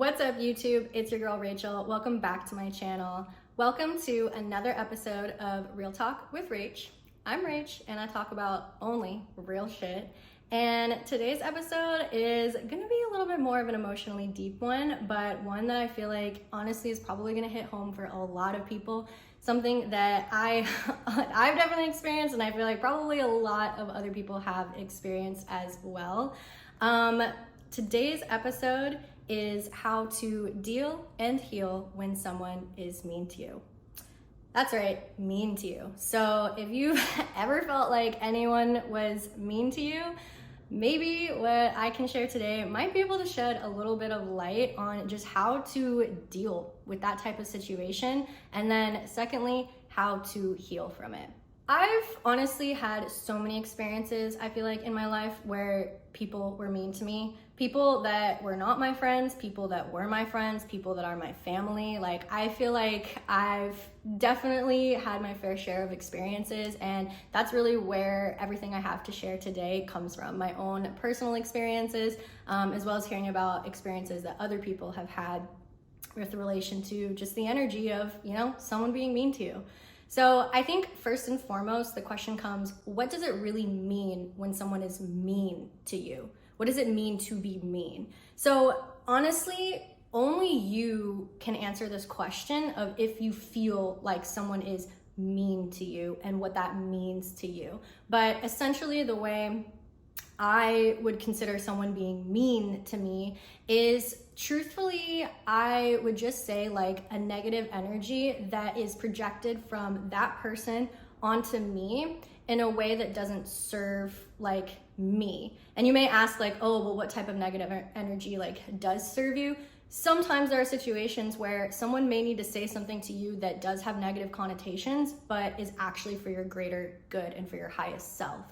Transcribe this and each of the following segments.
What's up, YouTube? It's your girl Rachel. Welcome back to my channel. Welcome to another episode of Real Talk with Rach. I'm Rach and I talk about only real shit. And today's episode is gonna be a little bit more of an emotionally deep one, but one that I feel like honestly is probably gonna hit home for a lot of people. Something that I've definitely experienced, and I feel like probably a lot of other people have experienced as well. Today's episode is how to deal and heal when someone is mean to you. That's right, mean to you. So if you ever felt like anyone was mean to you, maybe what I can share today might be able to shed a little bit of light on just how to deal with that type of situation. And then secondly, how to heal from it. I've honestly had so many experiences, I feel like, in my life where people were mean to me. People that were not my friends, people that were my friends, people that are my family. Like, I feel like I've definitely had my fair share of experiences, and that's really where everything I have to share today comes from. My own personal experiences, as well as hearing about experiences that other people have had with relation to just the energy of, someone being mean to you. So I think first and foremost, the question comes, what does it really mean when someone is mean to you? What does it mean to be mean? So honestly, only you can answer this question of if you feel like someone is mean to you and what that means to you. But essentially the way I would consider someone being mean to me is, truthfully, I would just say like a negative energy that is projected from that person onto me in a way that doesn't serve like me. And you may ask like, oh, well, what type of negative energy like does serve you? Sometimes there are situations where someone may need to say something to you that does have negative connotations, but is actually for your greater good and for your highest self.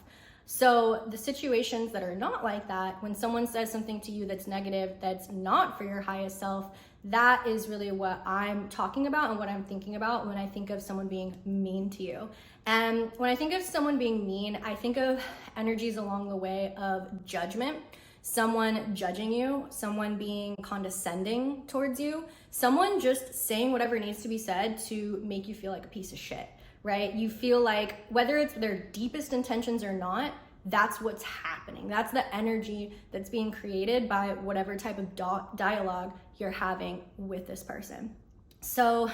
So the situations that are not like that, when someone says something to you that's negative, that's not for your highest self, that is really what I'm talking about and what I'm thinking about when I think of someone being mean to you. And when I think of someone being mean, I think of energies along the way of judgment, someone judging you, someone being condescending towards you, someone just saying whatever needs to be said to make you feel like a piece of shit. Right? You feel like whether it's their deepest intentions or not, that's what's happening. That's the energy that's being created by whatever type of dialogue you're having with this person. So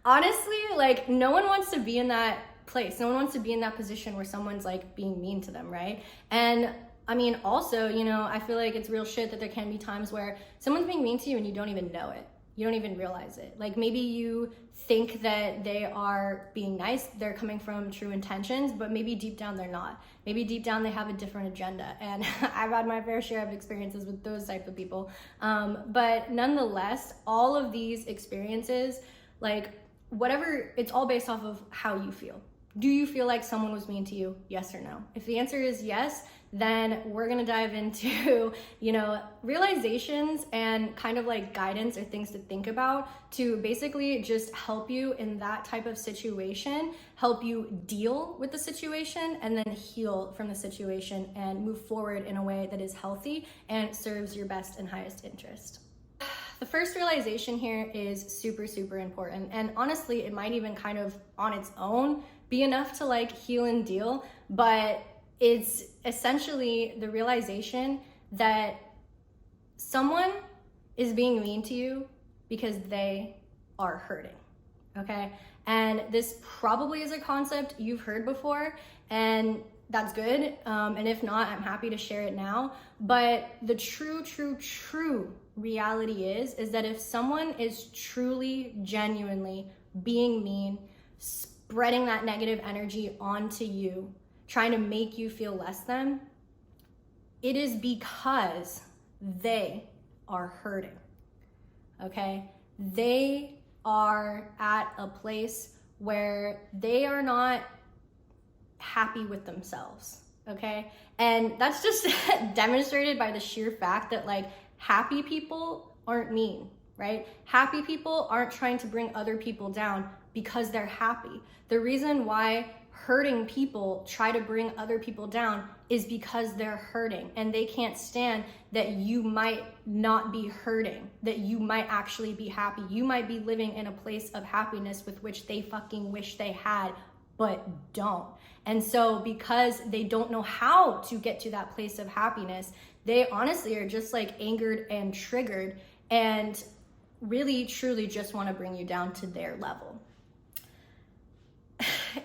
honestly, like, no one wants to be in that place. No one wants to be in that position where someone's like being mean to them, right? And I mean, also, I feel like it's real shit that there can be times where someone's being mean to you and you don't even know it. You don't even realize it. Like, maybe you think that they are being nice, they're coming from true intentions, but maybe deep down they're not. Maybe deep down they have a different agenda. And I've had my fair share of experiences with those type of people. But nonetheless, all of these experiences, like whatever, it's all based off of how you feel. Do you feel like someone was mean to you? Yes or no? If the answer is yes, then we're gonna dive into, realizations and kind of like guidance or things to think about to basically just help you in that type of situation, help you deal with the situation, and then heal from the situation and move forward in a way that is healthy and serves your best and highest interest. The first realization here is super, super important. And honestly, it might even kind of on its own be enough to like heal and deal, but it's essentially the realization that someone is being mean to you because they are hurting, okay? And this probably is a concept you've heard before, and that's good. And if not, I'm happy to share it now. But the true reality is that if someone is truly, genuinely being mean, spreading that negative energy onto you, trying to make you feel less than, it is because they are hurting, okay? They are at a place where they are not happy with themselves, okay? And that's just demonstrated by the sheer fact that like happy people aren't mean, right? Happy people aren't trying to bring other people down because they're happy. The reason why hurting people try to bring other people down is because they're hurting and they can't stand that you might not be hurting, that you might actually be happy. You might be living in a place of happiness with which they fucking wish they had, but don't. And so because they don't know how to get to that place of happiness, they honestly are just like angered and triggered and really truly just want to bring you down to their level.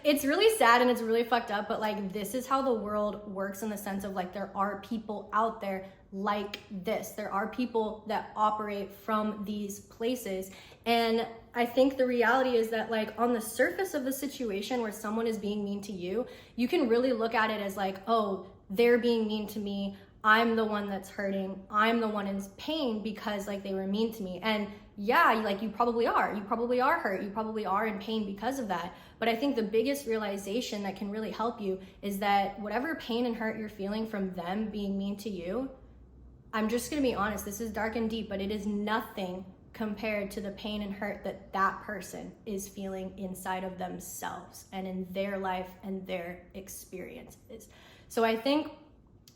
It's really sad and it's really fucked up, but like this is how the world works, in the sense of like there are people out there like this. There are people that operate from these places. And I think the reality is that like on the surface of the situation where someone is being mean to you, you can really look at it as like, oh, they're being mean to me. I'm the one that's hurting. I'm the one in pain because like they were mean to me. And yeah, like you probably are. You probably are hurt. You probably are in pain because of that. But I think the biggest realization that can really help you is that whatever pain and hurt you're feeling from them being mean to you, I'm just gonna be honest, this is dark and deep, but it is nothing compared to the pain and hurt that that person is feeling inside of themselves and in their life and their experiences. So I think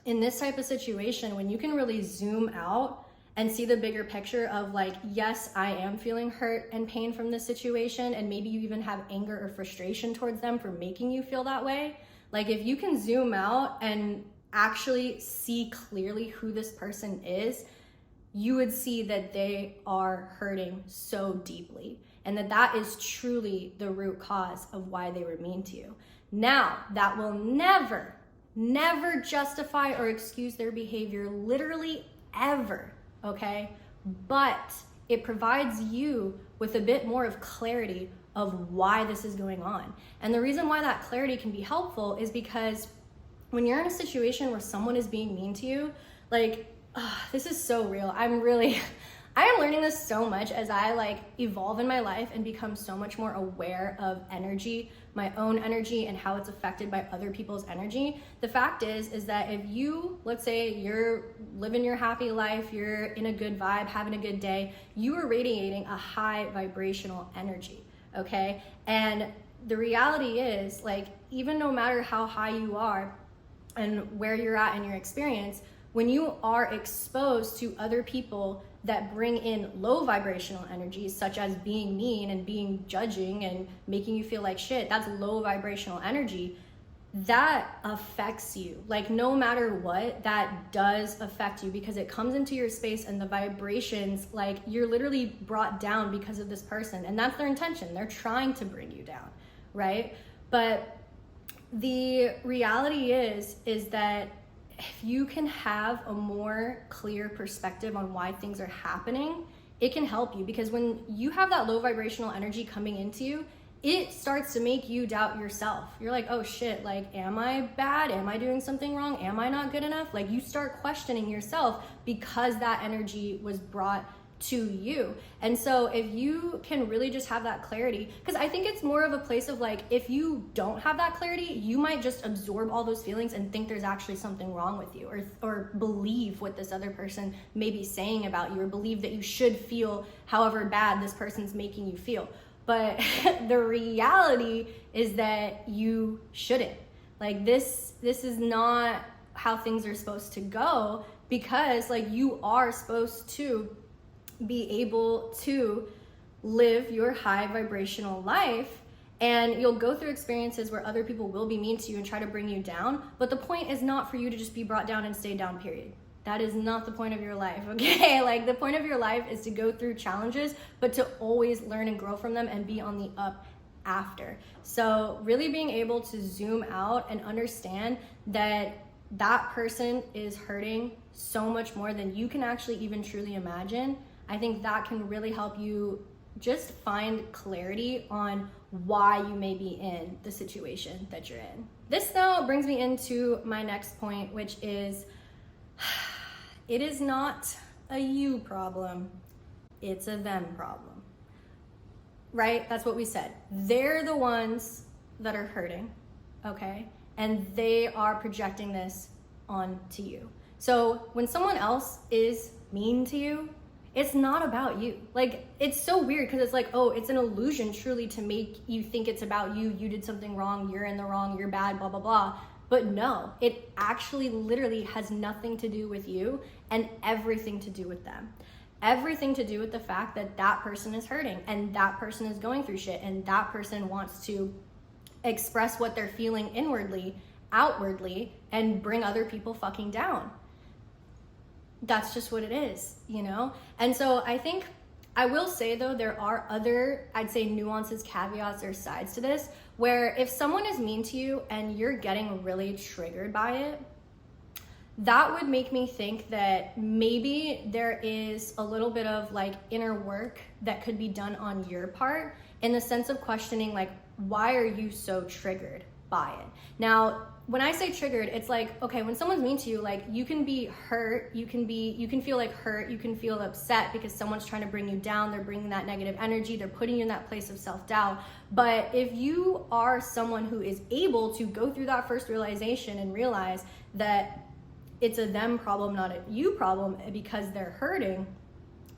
in this type of situation, when you can really zoom out and see the bigger picture of like, yes, I am feeling hurt and pain from this situation, and maybe you even have anger or frustration towards them for making you feel that way. Like if you can zoom out and actually see clearly who this person is, you would see that they are hurting so deeply, and that is truly the root cause of why they were mean to you. Now, that will never justify or excuse their behavior, literally ever, okay? But it provides you with a bit more of clarity of why this is going on. And the reason why that clarity can be helpful is because when you're in a situation where someone is being mean to you, like, this is so real. I am learning this so much as I like evolve in my life and become so much more aware of energy, my own energy, and how it's affected by other people's energy. The fact is that if you, let's say you're living your happy life, you're in a good vibe, having a good day, you are radiating a high vibrational energy, okay? And the reality is, like, even no matter how high you are and where you're at in your experience, when you are exposed to other people that bring in low vibrational energies, such as being mean and being judging and making you feel like shit, that's low vibrational energy, that affects you. Like no matter what, that does affect you because it comes into your space and the vibrations, like you're literally brought down because of this person. And that's their intention. They're trying to bring you down, right? But the reality is that if you can have a more clear perspective on why things are happening, it can help you, because when you have that low vibrational energy coming into you, it starts to make you doubt yourself. You're like, oh shit, like, am I bad? Am I doing something wrong? Am I not good enough? Like you start questioning yourself because that energy was brought to you. And so if you can really just have that clarity, because I think it's more of a place of like, if you don't have that clarity, you might just absorb all those feelings and think there's actually something wrong with you, or believe what this other person may be saying about you, or believe that you should feel however bad this person's making you feel. But the reality is that you shouldn't. Like this is not how things are supposed to go, because like you are supposed to be able to live your high vibrational life, and you'll go through experiences where other people will be mean to you and try to bring you down, but the point is not for you to just be brought down and stay down, period. That is not the point of your life, okay? Like the point of your life is to go through challenges, but to always learn and grow from them and be on the up after. So really being able to zoom out and understand that that person is hurting so much more than you can actually even truly imagine, I think that can really help you just find clarity on why you may be in the situation that you're in. This now brings me into my next point, which is, it is not a you problem, it's a them problem, right? That's what we said. They're the ones that are hurting, okay? And they are projecting this onto you. So when someone else is mean to you, It's not about you. Like, it's so weird because it's like, oh, it's an illusion truly to make you think it's about you. You did something wrong. You're in the wrong. You're bad, blah, blah, blah. But no, it actually literally has nothing to do with you and everything to do with them. Everything to do with the fact that that person is hurting and that person is going through shit and that person wants to express what they're feeling inwardly, outwardly, and bring other people fucking down. That's just what it is, you know? And so I think, I will say though, there are other, I'd say nuances, caveats, or sides to this, where if someone is mean to you and you're getting really triggered by it, that would make me think that maybe there is a little bit of like inner work that could be done on your part, in the sense of questioning, like, why are you so triggered by it? Now, when I say triggered, it's like, okay, when someone's mean to you, like, you can be hurt, you can feel like hurt, you can feel upset because someone's trying to bring you down, they're bringing that negative energy, they're putting you in that place of self-doubt. But if you are someone who is able to go through that first realization and realize that it's a them problem, not a you problem, because they're hurting,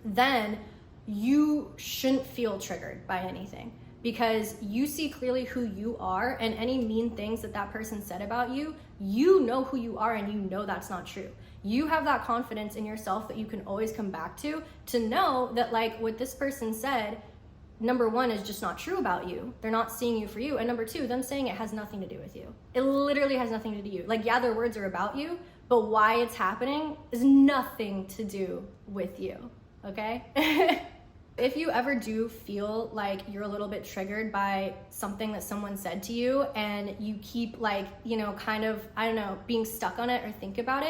then you shouldn't feel triggered by anything, because you see clearly who you are, and any mean things that that person said about you, you know who you are and you know that's not true. You have that confidence in yourself that you can always come back to know that, like, what this person said, number one, is just not true about you. They're not seeing you for you. And number two, them saying it has nothing to do with you. It literally has nothing to do with you. Like, yeah, their words are about you, but why it's happening is nothing to do with you, okay? If you ever do feel like you're a little bit triggered by something that someone said to you and you keep, like, you know, kind of, I don't know, being stuck on it or thinking about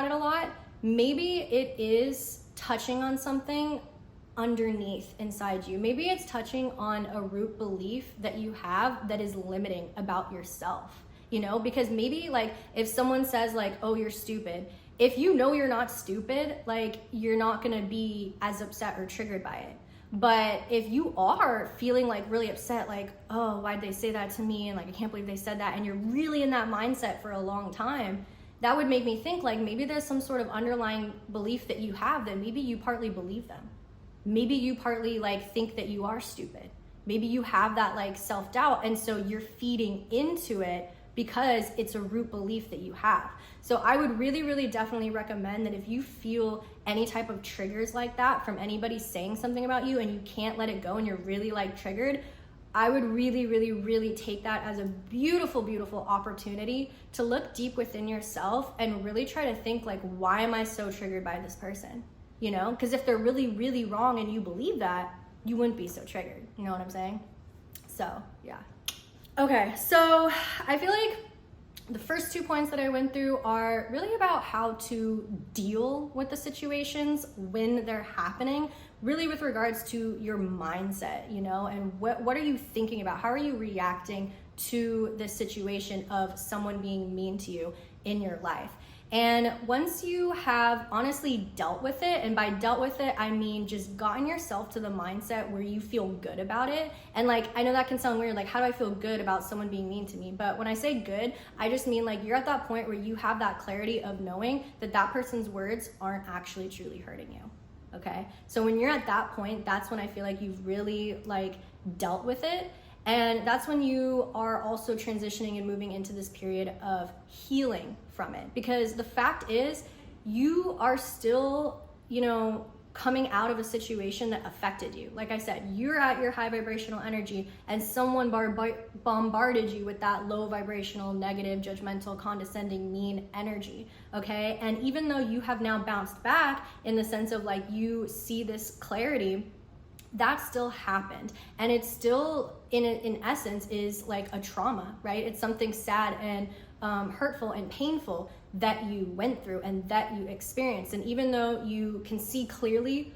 it a lot, maybe it is touching on something underneath inside you. Maybe it's touching on a root belief that you have that is limiting about yourself, you know? Because maybe, like, if someone says, like, oh, you're stupid, if you know you're not stupid, like, you're not gonna be as upset or triggered by it. But if you are feeling like really upset, like, oh, why'd they say that to me? And like, I can't believe they said that. And you're really in that mindset for a long time, that would make me think, like, maybe there's some sort of underlying belief that you have that maybe you partly believe them. Maybe you partly, like, think that you are stupid. Maybe you have that, like, self-doubt. And so you're feeding into it because it's a root belief that you have. So I would really, really definitely recommend that if you feel any type of triggers like that from anybody saying something about you and you can't let it go and you're really, like, triggered, I would really, really, really take that as a beautiful, beautiful opportunity to look deep within yourself and really try to think, like, why am I so triggered by this person? You know, because if they're really, really wrong and you believe that, you wouldn't be so triggered. You know what I'm saying? So, yeah. Okay, so I feel like the first 2 points that I went through are really about how to deal with the situations when they're happening, really with regards to your mindset, you know, and what are you thinking about? How are you reacting to the situation of someone being mean to you in your life? And once you have honestly dealt with it, and by dealt with it, I mean just gotten yourself to the mindset where you feel good about it. And, like, I know that can sound weird, like, how do I feel good about someone being mean to me? But when I say good, I just mean, like, you're at that point where you have that clarity of knowing that that person's words aren't actually truly hurting you, okay? So when you're at that point, that's when I feel like you've really, like, dealt with it. And that's when you are also transitioning and moving into this period of healing from it. Because the fact is, you are still, you know, coming out of a situation that affected you. Like I said, you're at your high vibrational energy and someone bombarded you with that low vibrational, negative, judgmental, condescending, mean energy, okay? And even though you have now bounced back in the sense of, like, you see this clarity, that still happened, and it's still in essence is like a trauma, right? It's something sad and hurtful and painful that you went through and that you experienced. And even though you can see clearly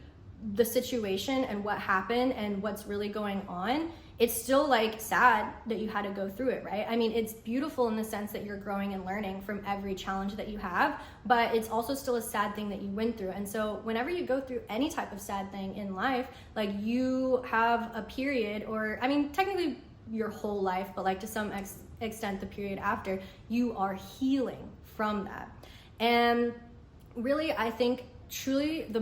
the situation and what happened and what's really going on, it's still, like, sad that you had to go through it, right? I mean, it's beautiful in the sense that you're growing and learning from every challenge that you have, but it's also still a sad thing that you went through. And so whenever you go through any type of sad thing in life, like, you have a period, or, I mean, technically your whole life, but, like, to some extent the period after, you are healing from that. And really, I think truly the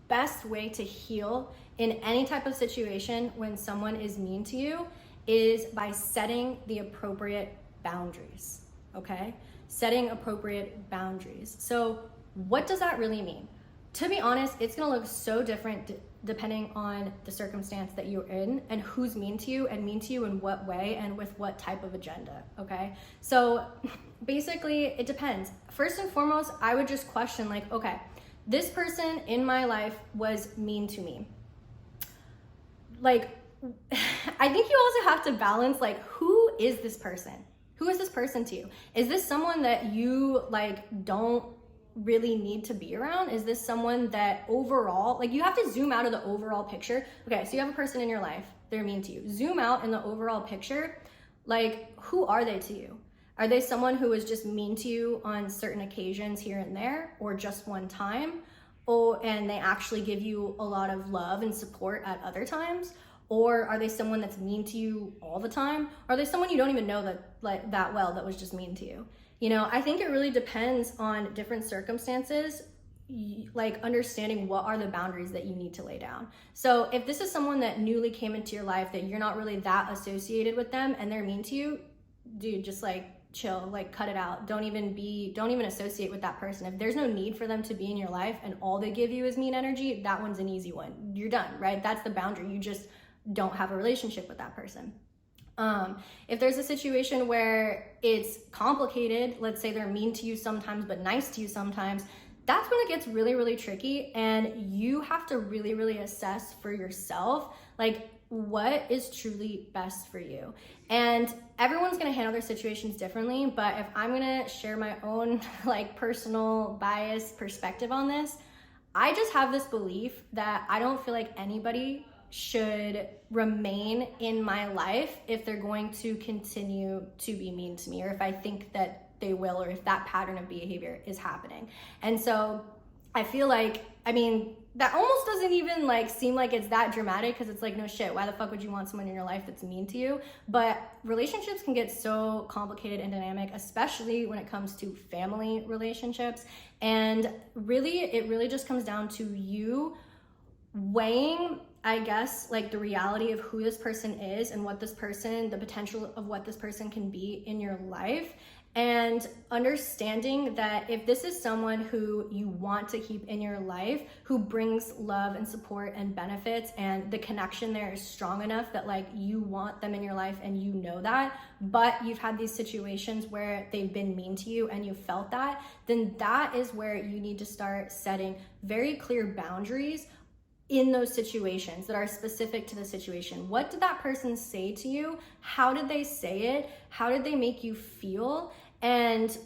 best way to heal in any type of situation when someone is mean to you is by setting the appropriate boundaries, okay? Setting appropriate boundaries. So what does that really mean? To be honest, it's gonna look so different depending on the circumstance that you're in and who's mean to you and mean to you in what way and with what type of agenda, okay? So basically, it depends. First and foremost, I would just question like, okay, this person in my life was mean to me. Like, I think you also have to balance like, who is this person? Who is this person to you? Is this someone that you like don't really need to be around? Is this someone that overall, like you have to zoom out of the overall picture. Okay, so you have a person in your life, they're mean to you. Zoom out in the overall picture, like who are they to you? Are they someone who is just mean to you on certain occasions here and there, or just one time? And they actually give you a lot of love and support at other times? Or are they someone that's mean to you all the time? Or are they someone you don't even know that well that was just mean to you? You know, I think it really depends on different circumstances, like understanding what are the boundaries that you need to lay down. So if this is someone that newly came into your life that you're not really that associated with them and they're mean to you, dude, just like chill, like cut it out. Don't even associate with that person. If there's no need for them to be in your life and all they give you is mean energy, that one's an easy one. You're done, right? That's the boundary. You just don't have a relationship with that person. If there's a situation where it's complicated, let's say they're mean to you sometimes but nice to you sometimes, that's when it gets really, really tricky, and you have to really, really assess for yourself, like what is truly best for you. And everyone's gonna handle their situations differently, but if I'm gonna share my own like personal bias perspective on this, I just have this belief that I don't feel like anybody should remain in my life if they're going to continue to be mean to me, or if I think that they will, or if that pattern of behavior is happening. And so I feel like, I mean, that almost doesn't even like seem like it's that dramatic, because it's like, no shit, why the fuck would you want someone in your life that's mean to you? But relationships can get so complicated and dynamic, especially when it comes to family relationships. And really, it really just comes down to you weighing, I guess, like the reality of who this person is and what this person, the potential of what this person can be in your life, and understanding that if this is someone who you want to keep in your life, who brings love and support and benefits, and the connection there is strong enough that like you want them in your life and you know that, but you've had these situations where they've been mean to you and you felt that, then that is where you need to start setting very clear boundaries in those situations that are specific to the situation. What did that person say to you? How did they say it? How did they make you feel? And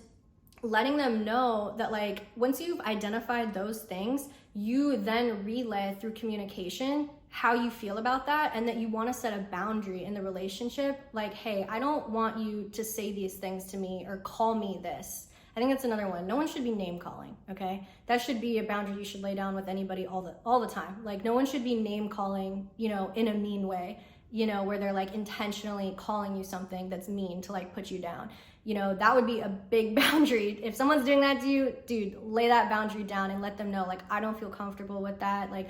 letting them know that like once you've identified those things, you then relay through communication how you feel about that, and that you want to set a boundary in the relationship. Like, hey, I don't want you to say these things to me or call me this. I think that's another one. No one should be name calling, okay? That should be a boundary you should lay down with anybody all the time. Like, no one should be name calling, you know, in a mean way, you know, where they're like intentionally calling you something that's mean to like put you down. You know, that would be a big boundary. If someone's doing that to you, dude, lay that boundary down and let them know, like, I don't feel comfortable with that. Like,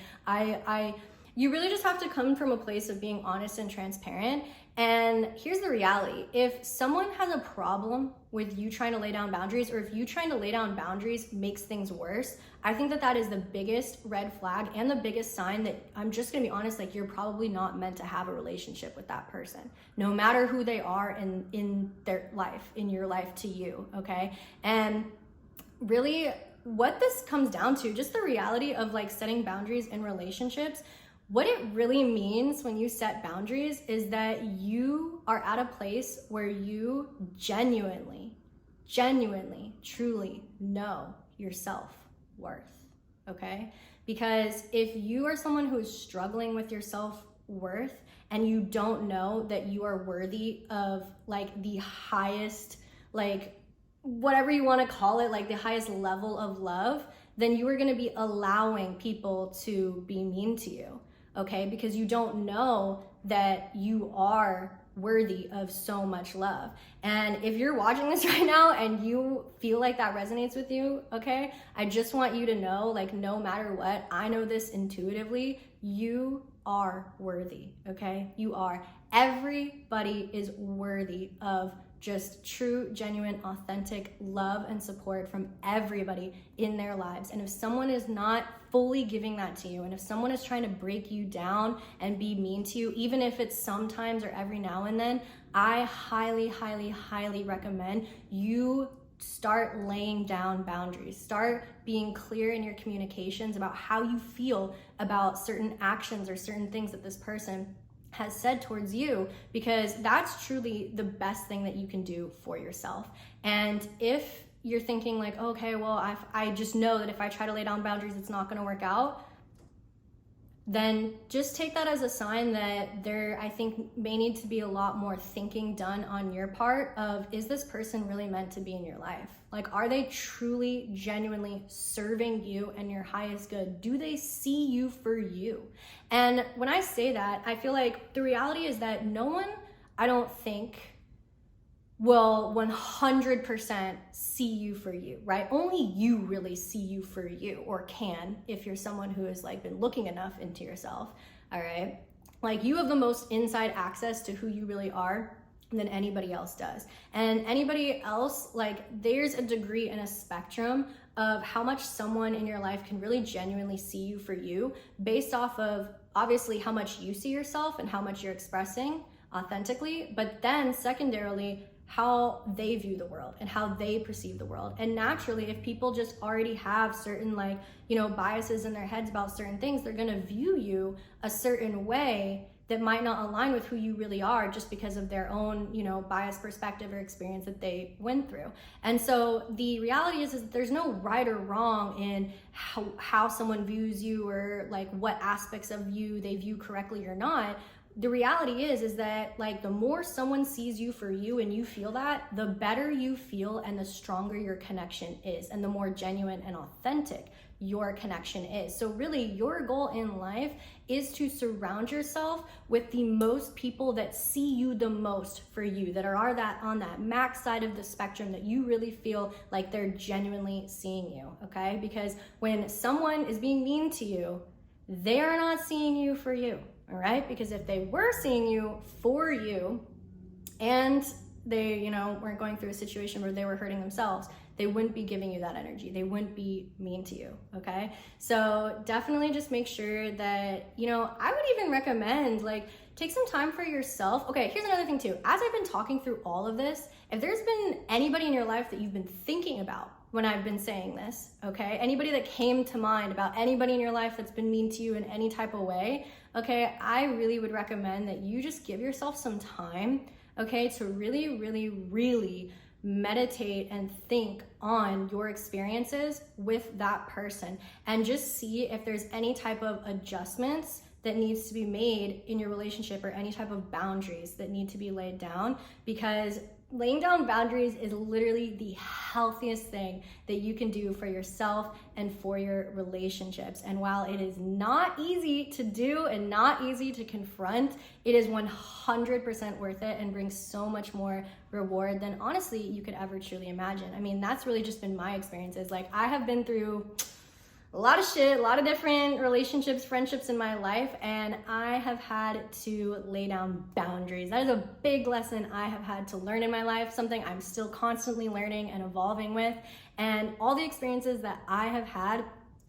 you really just have to come from a place of being honest and transparent. And here's the reality. If someone has a problem with you trying to lay down boundaries, or if you trying to lay down boundaries makes things worse, I think that that is the biggest red flag and the biggest sign that, I'm just gonna be honest, like you're probably not meant to have a relationship with that person, no matter who they are in their life, in your life to you, okay? And really what this comes down to, just the reality of like setting boundaries in relationships, what it really means when you set boundaries is that you are at a place where you genuinely, truly know your self-worth, okay? Because if you are someone who is struggling with your self-worth and you don't know that you are worthy of like the highest, like whatever you want to call it, like the highest level of love, then you are going to be allowing people to be mean to you. Okay, because you don't know that you are worthy of so much love. And if you're watching this right now and you feel like that resonates with you, okay, I just want you to know, like, no matter what, I know this intuitively, you are worthy, okay? You are. Everybody is worthy of just true, genuine, authentic love and support from everybody in their lives. And if someone is not fully giving that to you, and if someone is trying to break you down and be mean to you, even if it's sometimes or every now and then, I highly, highly, highly recommend you start laying down boundaries. Start being clear in your communications about how you feel about certain actions or certain things that this person has said towards you, because that's truly the best thing that you can do for yourself. And if you're thinking like, okay, well, I just know that if I try to lay down boundaries, it's not going to work out, then just take that as a sign that there, I think, may need to be a lot more thinking done on your part of, is this person really meant to be in your life? Like, are they truly, genuinely serving you and your highest good? Do they see you for you? And when I say that, I feel like the reality is that no one, I don't think, will 100% see you for you, right? Only you really see you for you, or can, if you're someone who has like been looking enough into yourself, all right? Like, you have the most inside access to who you really are than anybody else does. And anybody else, like, there's a degree and a spectrum of how much someone in your life can really genuinely see you for you based off of obviously how much you see yourself and how much you're expressing authentically, but then secondarily, how they view the world and how they perceive the world. And naturally, if people just already have certain, like, you know, biases in their heads about certain things, they're gonna view you a certain way that might not align with who you really are, just because of their own, you know, biased perspective or experience that they went through. And so the reality is that there's no right or wrong in how someone views you, or like what aspects of you they view correctly or not. The reality is that, like, the more someone sees you for you and you feel that, the better you feel and the stronger your connection is, and the more genuine and authentic your connection is. So really, your goal in life is to surround yourself with the most people that see you the most for you, that are on that max side of the spectrum, that you really feel like they're genuinely seeing you, okay? Because when someone is being mean to you, they are not seeing you for you. All right, because if they were seeing you for you and they, you know, weren't going through a situation where they were hurting themselves, they wouldn't be giving you that energy. They wouldn't be mean to you, okay? So definitely just make sure that, you know, I would even recommend, like, take some time for yourself. Okay, here's another thing too. As I've been talking through all of this, if there's been anybody in your life that you've been thinking about when I've been saying this, okay? Anybody that came to mind about anybody in your life that's been mean to you in any type of way, okay, I really would recommend that you just give yourself some time, okay, to really, really, really meditate and think on your experiences with that person, and just see if there's any type of adjustments that needs to be made in your relationship, or any type of boundaries that need to be laid down. Because laying down boundaries is literally the healthiest thing that you can do for yourself and for your relationships. And while it is not easy to do and not easy to confront, it is 100% worth it and brings so much more reward than honestly you could ever truly imagine. I mean, that's really just been my experiences. Like, I have been through a lot of shit, a lot of different relationships, friendships in my life, and I have had to lay down boundaries. That is a big lesson I have had to learn in my life, something I'm still constantly learning and evolving with. And all the experiences that I have had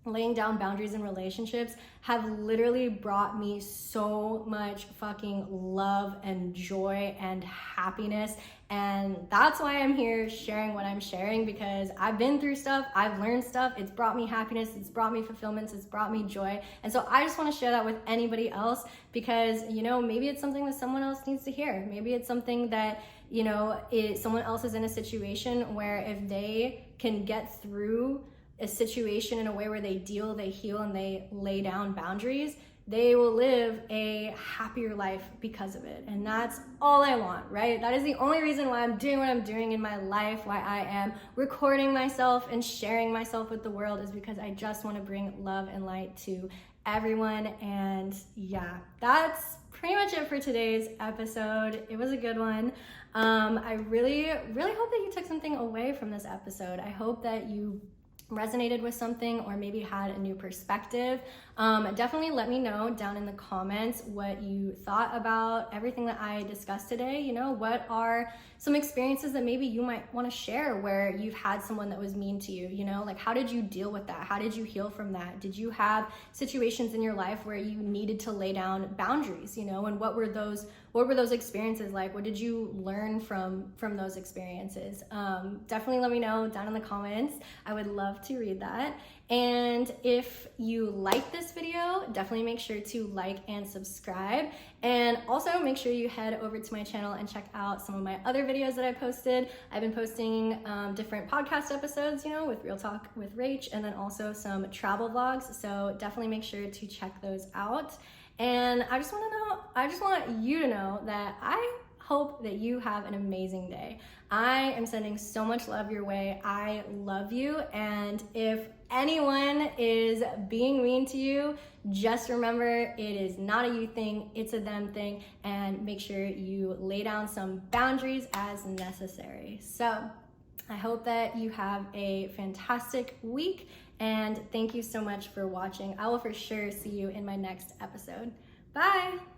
laying down boundaries in relationships have literally brought me so much fucking love and joy and happiness. And that's why I'm here sharing what I'm sharing, because I've been through stuff, I've learned stuff, it's brought me happiness, it's brought me fulfillment, it's brought me joy. And so I just want to share that with anybody else, because, you know, maybe it's something that someone else needs to hear. Maybe it's something that, you know, someone else is in a situation where if they can get through a situation in a way where they deal, they heal, and they lay down boundaries, they will live a happier life because of it. And that's all I want, right? That is the only reason why I'm doing what I'm doing in my life, why I am recording myself and sharing myself with the world, is because I just want to bring love and light to everyone. And yeah, that's pretty much it for today's episode. It was a good one. I really hope that you took something away from this episode. I hope that you resonated with something or maybe had a new perspective. Definitely let me know down in the comments what you thought about everything that I discussed today. You know, what are some experiences that maybe you might want to share where you've had someone that was mean to you? You know, like, how did you deal with that? How did you heal from that? Did you have situations in your life where you needed to lay down boundaries, you know, and what were those experiences like? What did you learn from those experiences? Definitely let me know down in the comments. I would love to read that. And if you like this video, definitely make sure to like and subscribe. And also make sure you head over to my channel and check out some of my other videos that I posted. I've been posting different podcast episodes, you know, with Real Talk with Rach, and then also some travel vlogs. So definitely make sure to check those out. And I just want you to know that I hope that you have an amazing day. I am sending so much love your way. I love you. And if anyone is being mean to you, just remember it is not a you thing, it's a them thing. And make sure you lay down some boundaries as necessary. So I hope that you have a fantastic week, and thank you so much for watching. I will for sure see you in my next episode. Bye.